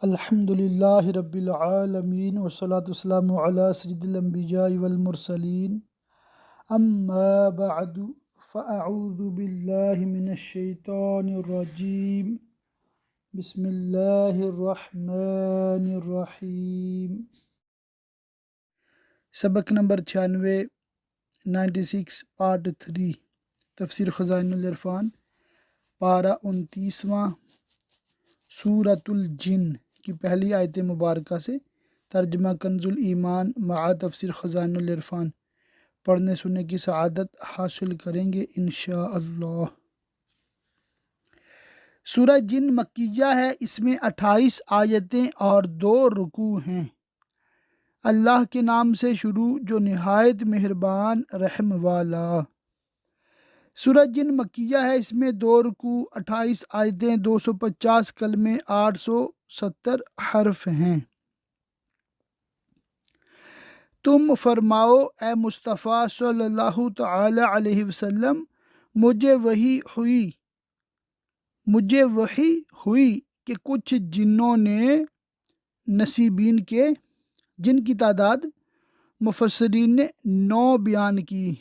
الحمد للہ رب العالمین والصلاة والسلام علی سید الانبیاء والمرسلین اما بعد فاعوذ باللہ من الشیطان الرجیم بسم اللہ الرحمن الرحیم۔ سبق نمبر 96 پارٹ 3 تفسیر خزائن العرفان، پارہ 29واں، سورۃ الجن کی پہلی آیت مبارکہ سے ترجمہ کنز الایمان مع تفسیر خزائن العرفان پڑھنے سننے کی سعادت حاصل کریں گے انشاءاللہ۔ سورہ جن مکیہ ہے، اس میں 28 آیتیں اور 2 رکوع ہیں۔ اللہ کے نام سے شروع جو نہایت مہربان رحم والا۔ سورہ جن مکیہ ہے، اس میں 2 رکوع، 28 آیتیں، 250 کلمے، 870 حرف ہیں۔ تم فرماؤ اے مصطفیٰ صلی اللہ تعالی علیہ وسلم، مجھے وحی ہوئی کہ کچھ جنوں نے نصیبین کے، جن کی تعداد مفسرین نے 9 بیان کی،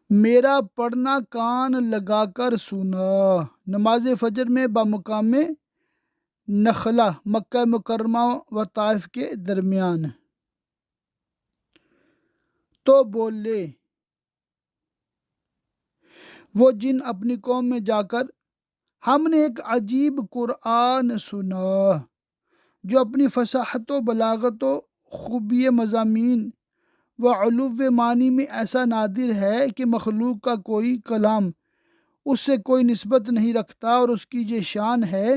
میرا پڑھنا کان لگا کر سنا۔ نماز فجر میں بمقام نخلہ، مکہ مکرمہ و طائف کے درمیان۔ تو بولے وہ جن اپنی قوم میں جا کر، ہم نے ایک عجیب قرآن سنا جو اپنی فصاحت و بلاغت و خوبی مضامین و علو معنی میں ایسا نادر ہے کہ مخلوق کا کوئی کلام اس سے کوئی نسبت نہیں رکھتا، اور اس کی یہ شان ہے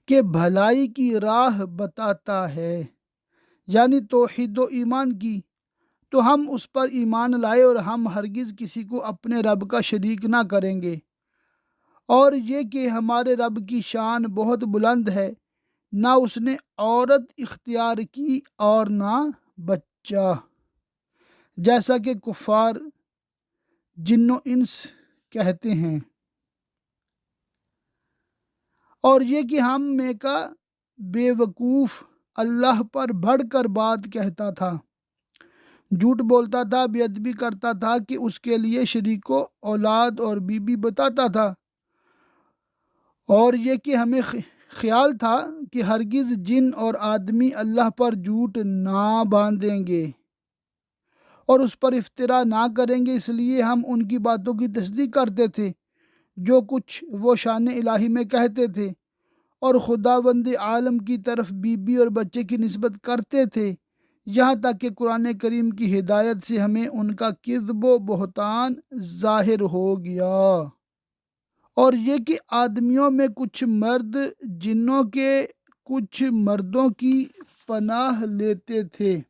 کہ بھلائی کی راہ بتاتا ہے، یعنی توحید و ایمان کی۔ تو ہم اس پر ایمان لائے اور ہم ہرگز کسی کو اپنے رب کا شریک نہ کریں گے، اور یہ کہ ہمارے رب کی شان بہت بلند ہے، نہ اس نے عورت اختیار کی اور نہ بچہ، جیسا کہ کفار جن و انس کہتے ہیں، اور یہ کہ ہم میں کا بے وقوف اللہ پر بڑھ کر بات کہتا تھا، جھوٹ بولتا تھا، بے ادبی کرتا تھا کہ اس کے لیے شریک و اولاد اور بیوی بتاتا تھا، اور یہ کہ ہمیں خیال تھا کہ ہرگز جن اور آدمی اللہ پر جھوٹ نہ باندھیں گے اور اس پر افترا نہ کریں گے، اس لیے ہم ان کی باتوں کی تصدیق کرتے تھے جو کچھ وہ شان الہی میں کہتے تھے، اور خداوند عالم کی طرف بیوی اور بچے کی نسبت کرتے تھے، یہاں تک کہ قرآن کریم کی ہدایت سے ہمیں ان کا کذب و بہتان ظاہر ہو گیا، اور یہ کہ آدمیوں میں کچھ مرد جنوں کے کچھ مردوں کی پناہ لیتے تھے،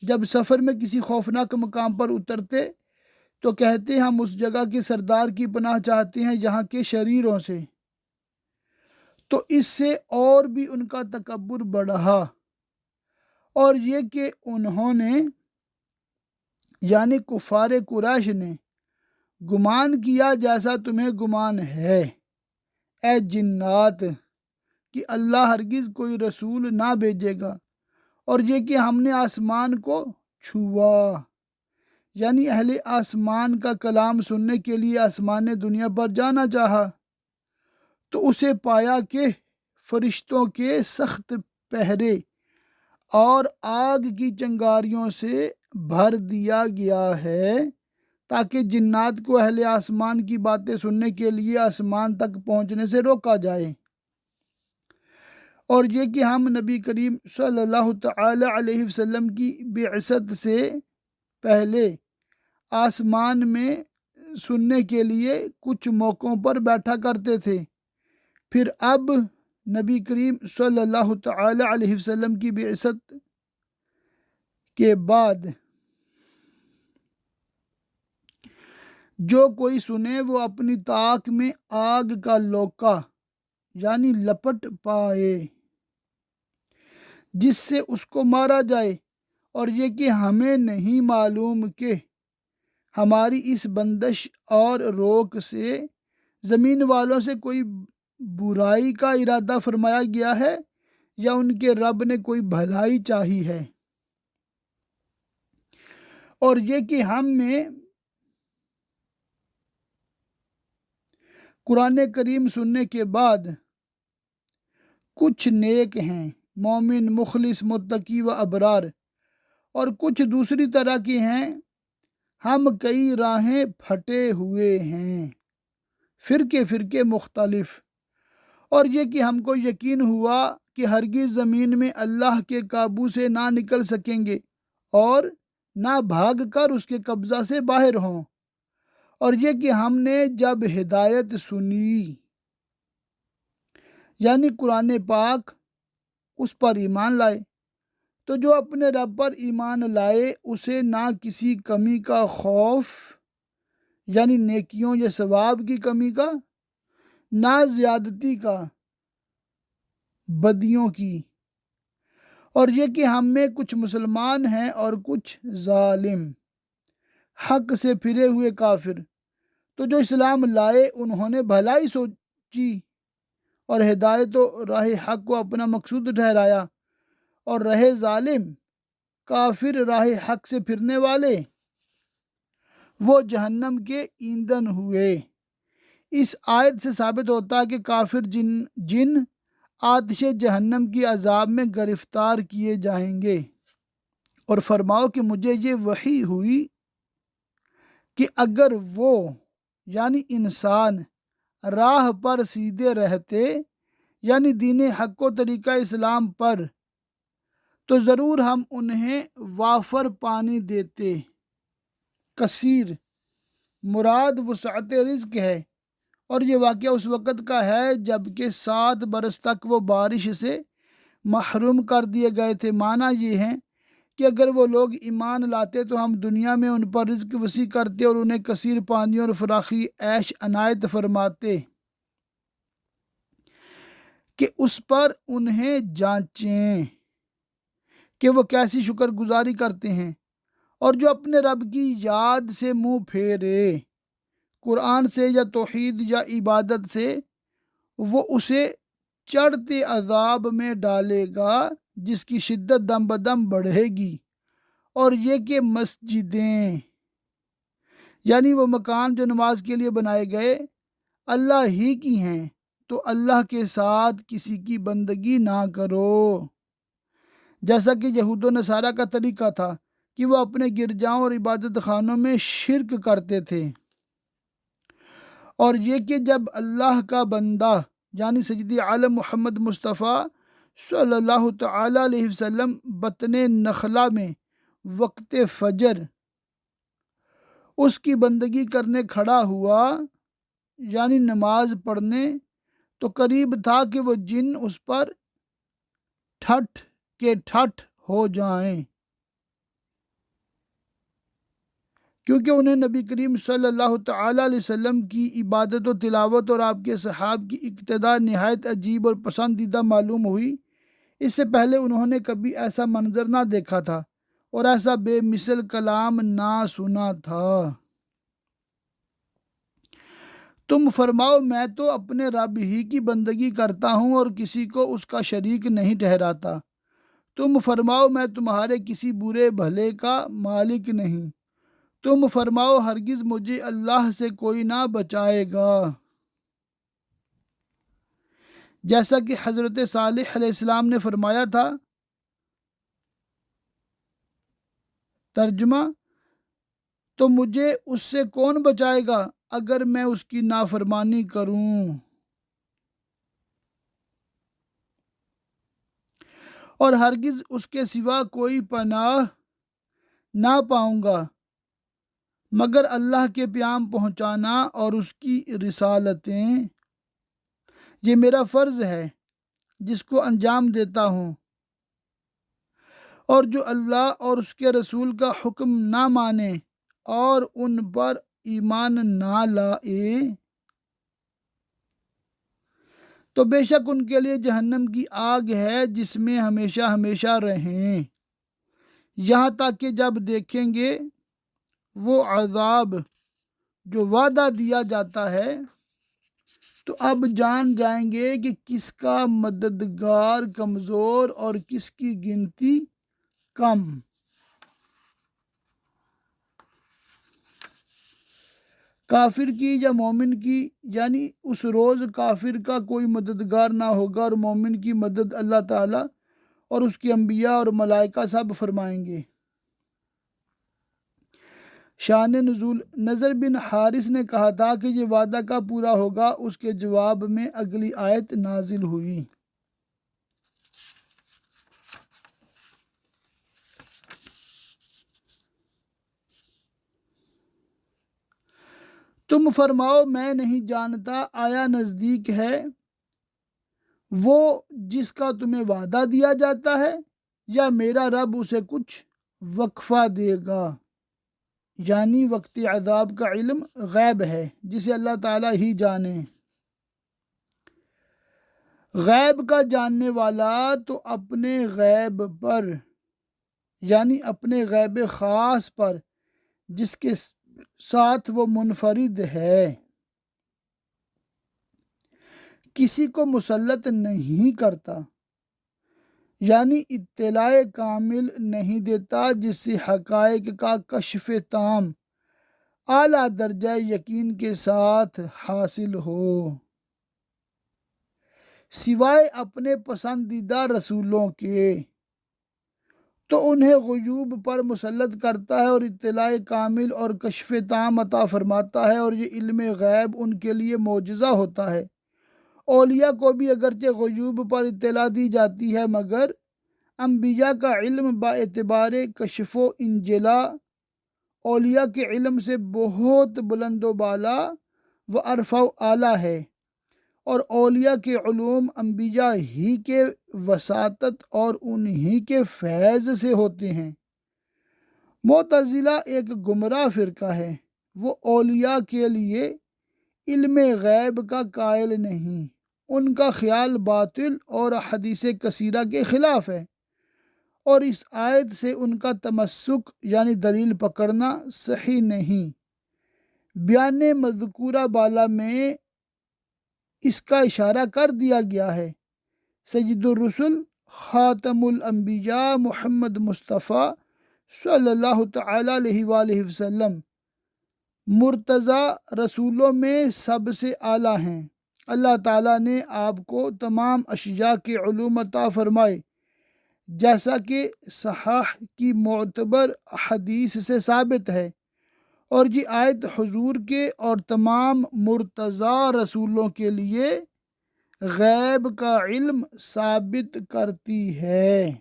جب سفر میں کسی خوفناک مقام پر اترتے تو کہتے ہم اس جگہ کے سردار کی پناہ چاہتے ہیں یہاں کے شریروں سے، تو اس سے اور بھی ان کا تکبر بڑھا، اور یہ کہ انہوں نے، یعنی کفار قریش نے، گمان کیا جیسا تمہیں گمان ہے اے جنات کہ اللہ ہرگز کوئی رسول نہ بھیجے گا، اور یہ کہ ہم نے آسمان کو چھوا، یعنی اہل آسمان کا کلام سننے کے لیے آسمان دنیا پر جانا چاہا، تو اسے پایا کہ فرشتوں کے سخت پہرے اور آگ کی چنگاریوں سے بھر دیا گیا ہے، تاکہ جنات کو اہل آسمان کی باتیں سننے کے لیے آسمان تک پہنچنے سے روکا جائے، اور یہ کہ ہم نبی کریم صلی اللہ تعالی علیہ وسلم کی بعثت سے پہلے آسمان میں سننے کے لیے کچھ موقعوں پر بیٹھا کرتے تھے، پھر اب نبی کریم صلی اللہ تعالی علیہ وسلم کی بعثت کے بعد جو کوئی سنے وہ اپنی طاق میں آگ کا لوکا یعنی لپٹ پائے جس سے اس کو مارا جائے، اور یہ کہ ہمیں نہیں معلوم کہ ہماری اس بندش اور روک سے زمین والوں سے کوئی برائی کا ارادہ فرمایا گیا ہے یا ان کے رب نے کوئی بھلائی چاہی ہے؟ اور یہ کہ ہم میں قرآن کریم سننے کے بعد کچھ نیک ہیں، مومن، مخلص، متقی و ابرار، اور کچھ دوسری طرح کی ہیں، ہم کئی راہیں پھٹے ہوئے ہیں، فرقے فرقے مختلف۔ اور یہ کہ ہم کو یقین ہوا کہ ہرگز زمین میں اللہ کے قابو سے نہ نکل سکیں گے اور نہ بھاگ کر اس کے قبضہ سے باہر ہوں۔ اور یہ کہ ہم نے جب ہدایت سنی یعنی قرآن پاک، اس پر ایمان لائے، تو جو اپنے رب پر ایمان لائے اسے نہ کسی کمی کا خوف یعنی نیکیوں یا ثواب کی کمی کا، نہ زیادتی کا، بدیوں کی۔ اور یہ کہ ہم میں کچھ مسلمان ہیں اور کچھ ظالم، حق سے پھرے ہوئے کافر۔ تو جو اسلام لائے انہوں نے بھلائی سوچی اور ہدایت و راہ حق کو اپنا مقصود ٹھہرایا، اور رہے ظالم کافر راہ حق سے پھرنے والے، وہ جہنم کے ایندھن ہوئے۔ اس آیت سے ثابت ہوتا ہے کہ کافر جن آتش جہنم کی عذاب میں گرفتار کیے جائیں گے۔ اور فرماؤ کہ مجھے یہ وحی ہوئی کہ اگر وہ یعنی انسان راہ پر سیدھے رہتے یعنی دین حق و طریقہ اسلام پر، تو ضرور ہم انہیں وافر پانی دیتے۔ کثیر مراد وسعت رزق ہے، اور یہ واقعہ اس وقت کا ہے جب کہ 7 برس تک وہ بارش سے محروم کر دیے گئے تھے۔ معنی یہ ہے کہ اگر وہ لوگ ایمان لاتے تو ہم دنیا میں ان پر رزق وسیع کرتے اور انہیں کثیر پانیوں اور فراخی عیش عنایت فرماتے کہ اس پر انہیں جانچیں کہ وہ کیسی شکر گزاری کرتے ہیں۔ اور جو اپنے رب کی یاد سے منہ پھیرے، قرآن سے یا توحید یا عبادت سے، وہ اسے چڑھتے عذاب میں ڈالے گا جس کی شدت دم بدم بڑھے گی۔ اور یہ کہ مسجدیں یعنی وہ مکان جو نماز کے لیے بنائے گئے اللہ ہی کی ہیں، تو اللہ کے ساتھ کسی کی بندگی نہ کرو، جیسا کہ یہود و نصارہ کا طریقہ تھا کہ وہ اپنے گرجاؤں اور عبادت خانوں میں شرک کرتے تھے۔ اور یہ کہ جب اللہ کا بندہ یعنی سیدی عالم محمد مصطفیٰ صلی اللہ تعالی علیہ وسلم بطن نخلا میں وقت فجر اس کی بندگی کرنے کھڑا ہوا یعنی نماز پڑھنے، تو قریب تھا کہ وہ جن اس پر ٹھٹ کے ٹھٹ ہو جائیں، کیونکہ انہیں نبی کریم صلی اللہ تعالی علیہ وسلم کی عبادت و تلاوت اور آپ کے صحاب کی اقتداء نہایت عجیب اور پسندیدہ معلوم ہوئی۔ اس سے پہلے انہوں نے کبھی ایسا منظر نہ دیکھا تھا اور ایسا بے مثل کلام نہ سنا تھا۔ تم فرماؤ میں تو اپنے رب ہی کی بندگی کرتا ہوں اور کسی کو اس کا شریک نہیں ٹھہراتا۔ تم فرماؤ میں تمہارے کسی برے بھلے کا مالک نہیں۔ تم فرماؤ ہرگز مجھے اللہ سے کوئی نہ بچائے گا۔ جیسا کہ حضرت صالح علیہ السلام نے فرمایا تھا۔ ترجمہ: تو مجھے اس سے کون بچائے گا اگر میں اس کی نافرمانی کروں؟ اور ہرگز اس کے سوا کوئی پناہ نہ پاؤں گا مگر اللہ کے پیام پہنچانا اور اس کی رسالتیں، یہ میرا فرض ہے جس کو انجام دیتا ہوں۔ اور جو اللہ اور اس کے رسول کا حکم نہ مانے اور ان پر ایمان نہ لائے، تو بے شک ان کے لیے جہنم کی آگ ہے جس میں ہمیشہ ہمیشہ رہیں، یہاں تک کہ جب دیکھیں گے وہ عذاب جو وعدہ دیا جاتا ہے تو اب جان جائیں گے کہ کس کا مددگار کمزور اور کس کی گنتی کم۔ کافر کی یا مومن کی، یعنی اس روز کافر کا کوئی مددگار نہ ہوگا اور مومن کی مدد اللہ تعالیٰ اور اس کے انبیاء اور ملائکہ سب فرمائیں گے۔ شان نزول، نضر بن حارث نے کہا تھا کہ یہ وعدہ کب پورا ہوگا؟ اس کے جواب میں اگلی آیت نازل ہوئی۔ تم فرماؤ میں نہیں جانتا، آیا نزدیک ہے وہ جس کا تمہیں وعدہ دیا جاتا ہے، یا میرا رب اسے کچھ وقفہ دے گا؟ یعنی وقت عذاب کا علم غیب ہے جسے اللہ تعالیٰ ہی جانے۔ غیب کا جاننے والا تو اپنے غیب پر، یعنی اپنے غیب خاص پر جس کے ساتھ وہ منفرد ہے، کسی کو مسلط نہیں کرتا، یعنی اطلاع کامل نہیں دیتا جس سے حقائق کا کشف تام اعلیٰ درجہ یقین کے ساتھ حاصل ہو، سوائے اپنے پسندیدہ رسولوں کے، تو انہیں غیوب پر مسلط کرتا ہے اور اطلاع کامل اور کشف تام عطا فرماتا ہے، اور یہ علم غیب ان کے لیے معجزہ ہوتا ہے۔ اولیاء کو بھی اگرچہ غیوب پر اطلاع دی جاتی ہے، مگر انبیاء کا علم با اعتبار کشف و انجلا اولیاء کے علم سے بہت بلند و بالا و ارفع و اعلیٰ ہے، اور اولیاء کے علوم انبیاء ہی کے وساطت اور انہی کے فیض سے ہوتے ہیں۔ معتزلہ ایک گمراہ فرقہ ہے، وہ اولیاء کے لیے علم غیب کا قائل نہیں، ان کا خیال باطل اور حدیث کثیرہ کے خلاف ہے، اور اس آیت سے ان کا تمسک یعنی دلیل پکڑنا صحیح نہیں۔ بیان مذکورہ بالا میں اس کا اشارہ کر دیا گیا ہے۔ سید الرسل خاتم الانبیاء محمد مصطفیٰ صلی اللہ تعالیٰ علیہ وآلہ وسلم مرتضی رسولوں میں سب سے اعلیٰ ہیں۔ اللہ تعالیٰ نے آپ کو تمام اشیاء کے علوم عطا فرمائے، جیسا کہ صحاح کی معتبر حدیث سے ثابت ہے، اور یہ آیت حضور کے اور تمام مرتضی رسولوں کے لیے غیب کا علم ثابت کرتی ہے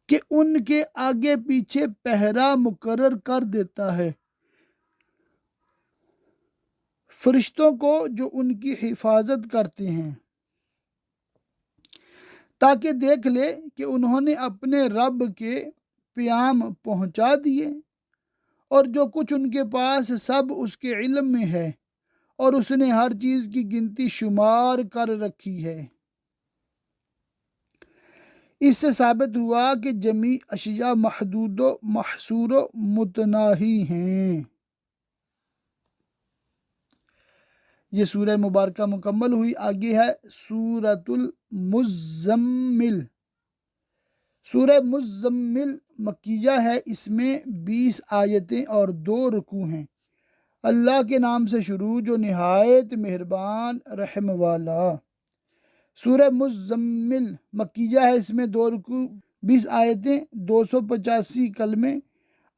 کہ ان کے آگے پیچھے پہرا مقرر کر دیتا ہے، فرشتوں کو جو ان کی حفاظت کرتے ہیں، تاکہ دیکھ لے کہ انہوں نے اپنے رب کے پیام پہنچا دیے، اور جو کچھ ان کے پاس سب اس کے علم میں ہے، اور اس نے ہر چیز کی گنتی شمار کر رکھی ہے۔ اس سے ثابت ہوا کہ جمیع اشیاء محدود و محصور و متناہی ہیں۔ یہ سورہ مبارکہ مکمل ہوئی۔ آگے ہے سورۃ المزمل۔ سورہ مزمل مکیہ ہے، اس میں 20 آیتیں اور 2 رکوع ہیں۔ اللہ کے نام سے شروع جو نہایت مہربان رحم والا۔ سورہ مزمل مکیہ ہے، اس میں 2 رکوع، 20 آیتیں، 285 کلمے،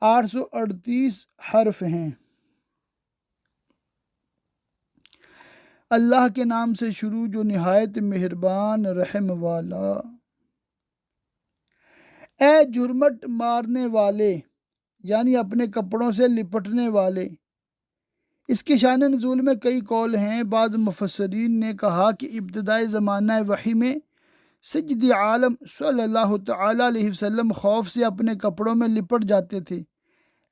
838 حرف ہیں۔ اللہ کے نام سے شروع جو نہایت مہربان رحم والا۔ اے جھرمٹ مارنے والے، یعنی اپنے کپڑوں سے لپٹنے والے۔ اس کے شان نزول میں کئی قول ہیں۔ بعض مفسرین نے کہا کہ ابتدائی زمانہ وحی میں سید عالم صلی اللہ تعالیٰ علیہ وسلم خوف سے اپنے کپڑوں میں لپٹ جاتے تھے۔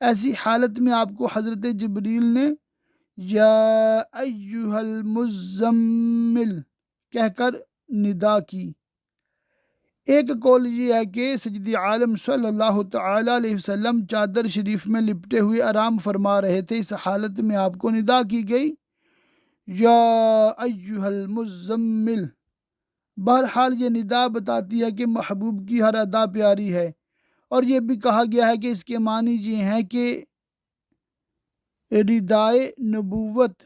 ایسی حالت میں آپ کو حضرت جبریل نے یا ایہا المزمل کہہ کر ندا کی۔ ایک قول یہ ہے کہ سید عالم صلی اللہ تعالی علیہ وسلم چادر شریف میں لپٹے ہوئے آرام فرما رہے تھے، اس حالت میں آپ کو ندا کی گئی، یا ایہا المزمل۔ بہرحال یہ ندا بتاتی ہے کہ محبوب کی ہر ادا پیاری ہے، اور یہ بھی کہا گیا ہے کہ اس کے معنی یہ ہیں کہ ردائے نبوت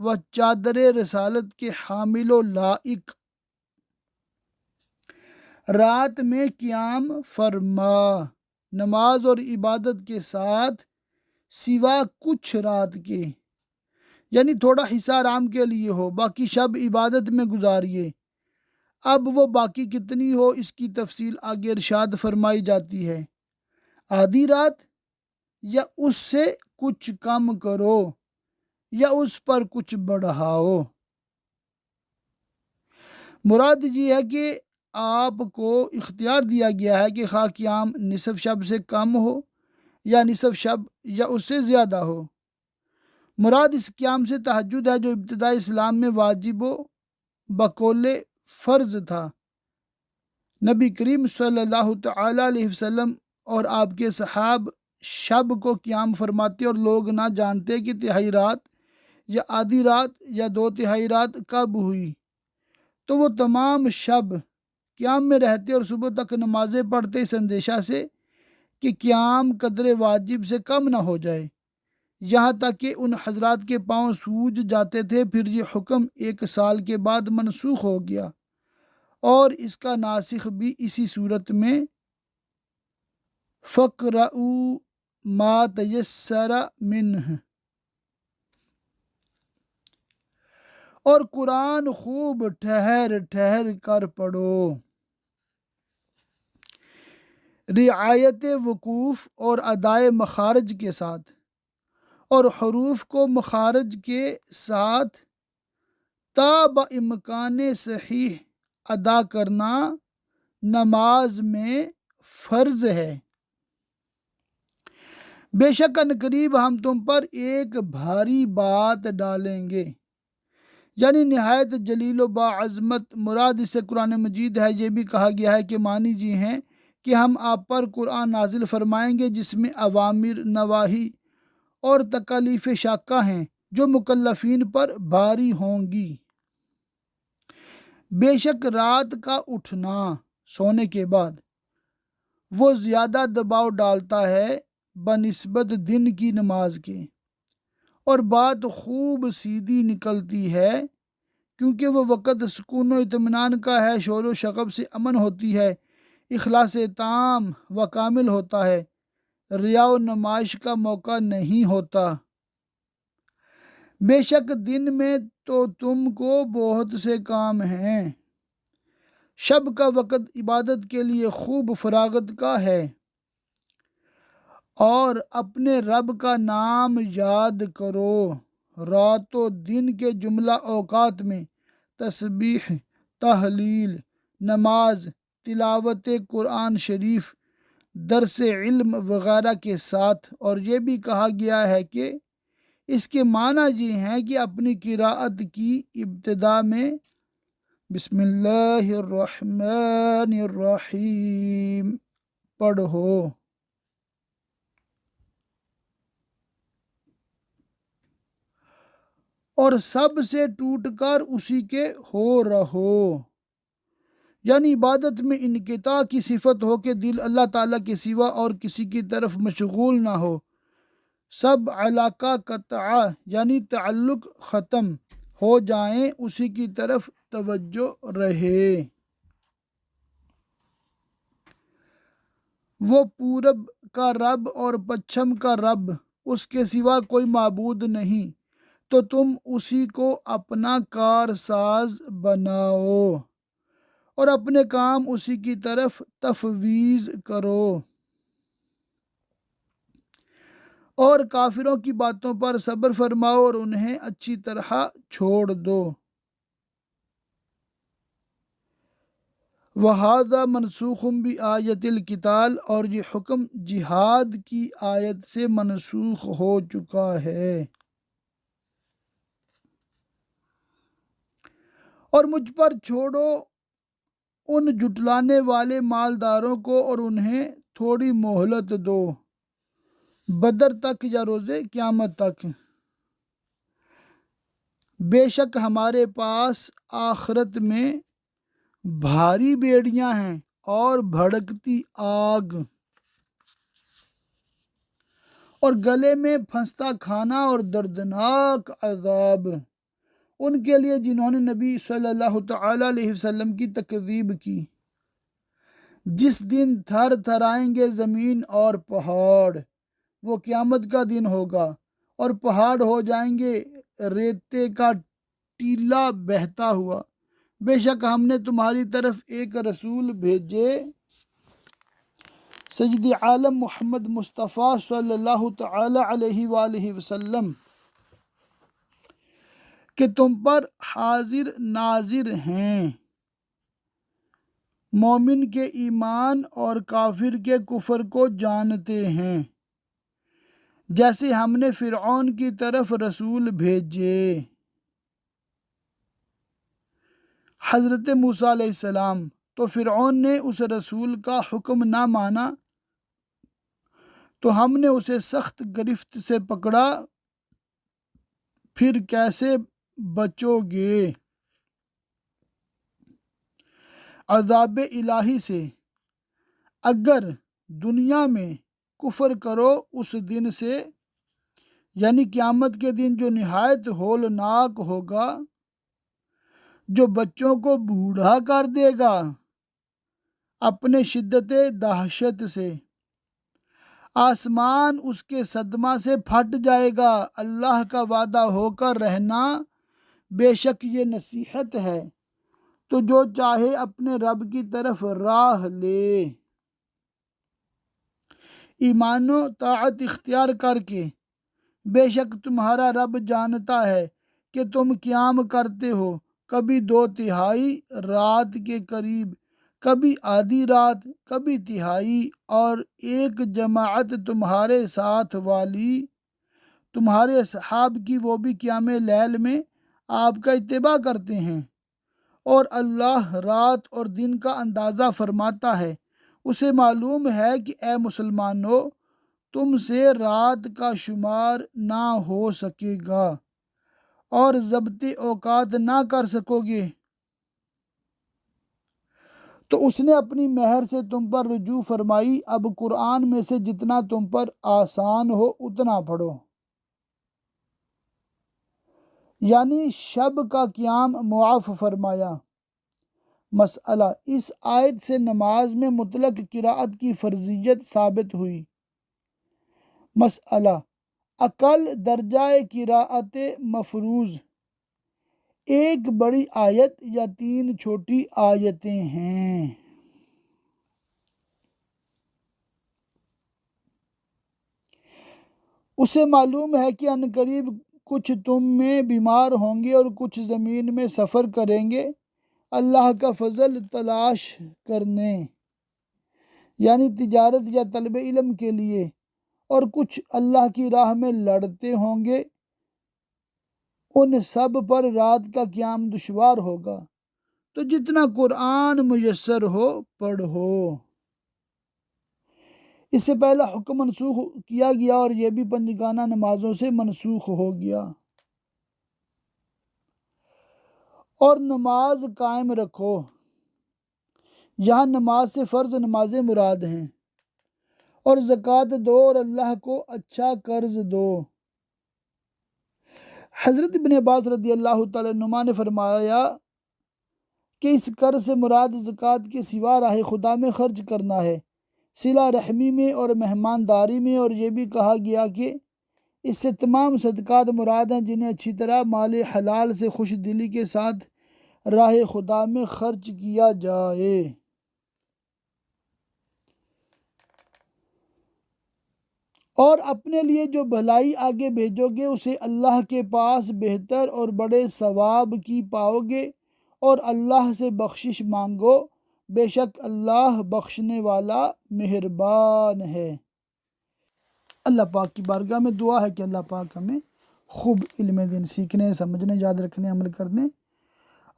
و چادر رسالت کے حامل و لائق، رات میں قیام فرما، نماز اور عبادت کے ساتھ سوا کچھ رات کے، یعنی تھوڑا حصہ آرام کے لیے ہو، باقی شب عبادت میں گزاریے۔ اب وہ باقی کتنی ہو اس کی تفصیل آگے ارشاد فرمائی جاتی ہے، آدھی رات یا اس سے کچھ کم کرو یا اس پر کچھ بڑھاؤ۔ مراد یہ ہے کہ آپ کو اختیار دیا گیا ہے کہ خواہ قیام نصف شب سے کم ہو یا نصف شب یا اس سے زیادہ ہو۔ مراد اس قیام سے تہجد ہے جو ابتدائی اسلام میں واجب و بقول فرض تھا۔ نبی کریم صلی اللہ تعالی علیہ وسلم اور آپ کے صحاب شب کو قیام فرماتے اور لوگ نہ جانتے کہ تہائی رات یا آدھی رات یا دو تہائی رات کب ہوئی، تو وہ تمام شب قیام میں رہتے اور صبح تک نمازیں پڑھتے اس اندیشہ سے کہ قیام قدر واجب سے کم نہ ہو جائے، یہاں تک کہ ان حضرات کے پاؤں سوج جاتے تھے۔ پھر یہ حکم 1 سال کے بعد منسوخ ہو گیا، اور اس کا ناسخ بھی اسی صورت میں فَاقْرَؤُوا مَا تَيَسَّرَ مِنْهُ، اور قرآن خوب ٹھہر ٹھہر کر پڑھو، رعایت وقوف اور ادائے مخارج کے ساتھ، اور حروف کو مخارج کے ساتھ تا بامکان صحیح ادا کرنا نماز میں فرض ہے۔ بے شک عنقریب ہم تم پر ایک بھاری بات ڈالیں گے، یعنی نہایت جلیل و باعظمت۔ مراد اس سے قرآن مجید ہے۔ یہ بھی کہا گیا ہے کہ معنی جی ہیں کہ ہم آپ پر قرآن نازل فرمائیں گے جس میں اوامر، نواہی اور تکالیف شاقہ ہیں جو مکلفین پر بھاری ہوں گی۔ بے شک رات کا اٹھنا سونے کے بعد وہ زیادہ دباؤ ڈالتا ہے بنسبت دن کی نماز کے، اور بات خوب سیدھی نکلتی ہے کیونکہ وہ وقت سکون و اطمینان کا ہے، شور و شغب سے امن ہوتی ہے، اخلاص تام و کامل ہوتا ہے، ریا و نمائش کا موقع نہیں ہوتا۔ بے شک دن میں تو تم کو بہت سے کام ہیں، شب کا وقت عبادت کے لیے خوب فراغت کا ہے، اور اپنے رب کا نام یاد کرو۔ رات و دن کے جملہ اوقات میں تسبیح، تحلیل، نماز، تلاوت قرآن شریف، درس علم وغیرہ کے ساتھ۔ اور یہ بھی کہا گیا ہے کہ اس کے معنی یہ ہیں کہ اپنی قراءت کی ابتدا میں بسم اللہ الرحمن الرحیم پڑھو، اور سب سے ٹوٹ کر اسی کے ہو رہو، یعنی عبادت میں انقطاع کی صفت ہو کہ دل اللہ تعالیٰ کے سوا اور کسی کی طرف مشغول نہ ہو، سب علاقہ قطع یعنی تعلق ختم ہو جائیں، اسی کی طرف توجہ رہے۔ وہ پورب کا رب اور پچھم کا رب، اس کے سوا کوئی معبود نہیں، تو تم اسی کو اپنا کارساز بناؤ اور اپنے کام اسی کی طرف تفویض کرو، اور کافروں کی باتوں پر صبر فرماؤ اور انہیں اچھی طرح چھوڑ دو۔ وَهَذَا مَنْسُوخٌ بِآیَةِ الْقِتَالِ، اور یہ حکم جہاد کی آیت سے منسوخ ہو چکا ہے۔ اور مجھ پر چھوڑو ان جٹلانے والے مالداروں کو اور انہیں تھوڑی مہلت دو، بدر تک یا روز قیامت تک۔ بے شک ہمارے پاس آخرت میں بھاری بیڑیاں ہیں اور بھڑکتی آگ، اور گلے میں پھنستا کھانا اور دردناک عذاب ان کے لیے جنہوں نے نبی صلی اللہ تعالی علیہ وسلم کی تکذیب کی۔ جس دن تھر تھرائیں گے زمین اور پہاڑ، وہ قیامت کا دن ہوگا، اور پہاڑ ہو جائیں گے ریتے کا ٹیلا بہتا ہوا۔ بے شک ہم نے تمہاری طرف ایک رسول بھیجے، سید عالم محمد مصطفیٰ صلی اللہ تعالی علیہ وآلہ وسلم، کہ تم پر حاضر ناظر ہیں، مومن کے ایمان اور کافر کے کفر کو جانتے ہیں، جیسے ہم نے فرعون کی طرف رسول بھیجے۔ حضرت موسیٰ علیہ السلام، تو فرعون نے اس رسول کا حکم نہ مانا تو ہم نے اسے سخت گرفت سے پکڑا، پھر کیسے بچو گے عذاب الہی سے اگر دنیا میں کفر کرو اس دن سے، یعنی قیامت کے دن جو نہایت ہولناک ہوگا، جو بچوں کو بوڑھا کر دے گا اپنے شدت دہشت سے، آسمان اس کے صدمہ سے پھٹ جائے گا۔ اللہ کا وعدہ ہو کر رہنا، بے شک یہ نصیحت ہے، تو جو چاہے اپنے رب کی طرف راہ لے، ایمان و طاعت اختیار کر کے۔ بے شک تمہارا رب جانتا ہے کہ تم قیام کرتے ہو، کبھی 2/3 رات کے قریب، کبھی آدھی رات، کبھی تہائی، اور ایک جماعت تمہارے ساتھ والی تمہارے اصحاب کی، وہ بھی قیام لیل میں آپ کا اتباع کرتے ہیں، اور اللہ رات اور دن کا اندازہ فرماتا ہے۔ اسے معلوم ہے کہ اے مسلمانوں، تم سے رات کا شمار نہ ہو سکے گا اور ضبط اوقات نہ کر سکو گے، تو اس نے اپنی مہر سے تم پر رجوع فرمائی۔ اب قرآن میں سے جتنا تم پر آسان ہو اتنا پڑھو، یعنی شب کا قیام معاف فرمایا۔ مسئلہ، اس آیت سے نماز میں مطلق قرأت کی فرضیت ثابت ہوئی۔ مسئلہ، اقل درجہ قرأت مفروض 1 بڑی آیت یا 3 چھوٹی آیتیں ہیں۔ اسے معلوم ہے کہ عنقریب کچھ تم میں بیمار ہوں گے اور کچھ زمین میں سفر کریں گے اللہ کا فضل تلاش کرنے، یعنی تجارت یا طلب علم کے لیے، اور کچھ اللہ کی راہ میں لڑتے ہوں گے۔ ان سب پر رات کا قیام دشوار ہوگا، تو جتنا قرآن میسر ہو پڑھو۔ اس سے پہلا حکم منسوخ کیا گیا اور یہ بھی پنجگانہ نمازوں سے منسوخ ہو گیا۔ اور نماز قائم رکھو، یہاں نماز سے فرض نمازیں مراد ہیں، اور زکوٰۃ دو اور اللہ کو اچھا قرض دو۔ حضرت ابن عباس رضی اللہ تعالیٰ عنہما نے فرمایا کہ اس قرض سے مراد زکوٰۃ کے سوا راہ خدا میں خرچ کرنا ہے، صلہ رحمی میں اور مہمانداری میں، اور یہ بھی کہا گیا کہ اس سے تمام صدقات مراد ہیں جنہیں اچھی طرح مال حلال سے خوش دلی کے ساتھ راہ خدا میں خرچ کیا جائے۔ اور اپنے لیے جو بھلائی آگے بھیجو گے اسے اللہ کے پاس بہتر اور بڑے ثواب کی پاؤ گے، اور اللہ سے بخشش مانگو، بے شک اللہ بخشنے والا مہربان ہے۔ اللہ پاک کی بارگاہ میں دعا ہے کہ اللہ پاک ہمیں خوب علم دین سیکھنے، سمجھنے، یاد رکھنے، عمل کرنے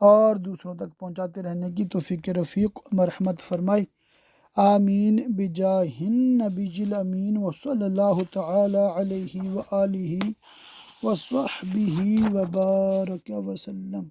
اور دوسروں تک پہنچاتے رہنے کی توفیق رفیق مرحمت فرمائے، آمین بجاہ النبی الامین وصلی اللہ تعالی علیہ وآلہ وصحبہ وبارک وسلم۔